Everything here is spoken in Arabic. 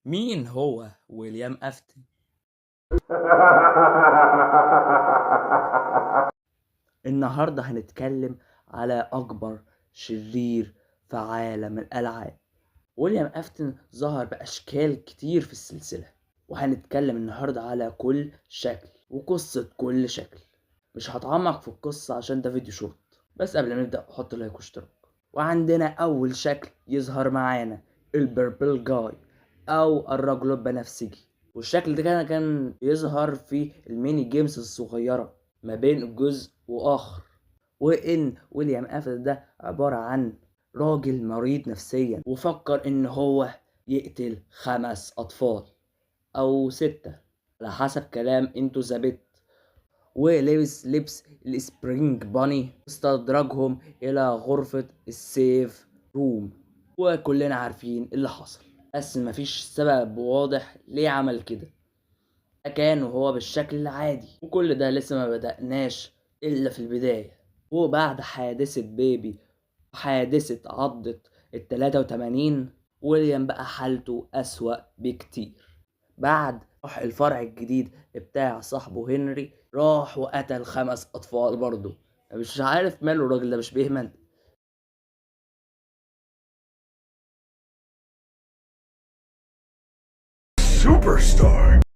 مين هو ويليام أفتن؟ النهاردة هنتكلم على أكبر شرير في عالم الألعاب. ويليام أفتن ظهر بأشكال كتير في السلسلة، وهنتكلم النهاردة على كل شكل وقصة كل شكل. مش هتعمق في القصة عشان ده فيديو شورت، بس قبل ما نبدأ حط لايك واشتراك. وعندنا أول شكل يظهر معانا البيربل جاي أو الرجل البنفسجي، والشكل ده كان يظهر في الميني جيمز الصغيرة ما بين جزء وآخر. وإن ويليام أفتن ده عبارة عن راجل مريض نفسيا، وفكر إن هو يقتل 5 أطفال أو 6 على حسب كلام انتو ثابت، ولبس لبس السبرينج باني واستدرجهم إلى غرفة السيف روم. وكلنا عارفين اللي حصل، بس مفيش سبب واضح ليه عمل كده. ده كان وهو بالشكل العادي، وكل ده لسه ما بدأناش إلا في البداية. وبعد حادثة بيبي وحادثة عضة ال83، ويليام بقى حالته أسوأ بكتير. بعد راح الفرع الجديد بتاع صاحبه هنري، راح وقتل 5 أطفال برضه. مش عارف ماله الراجل ده، مش بيهمل. Superstar.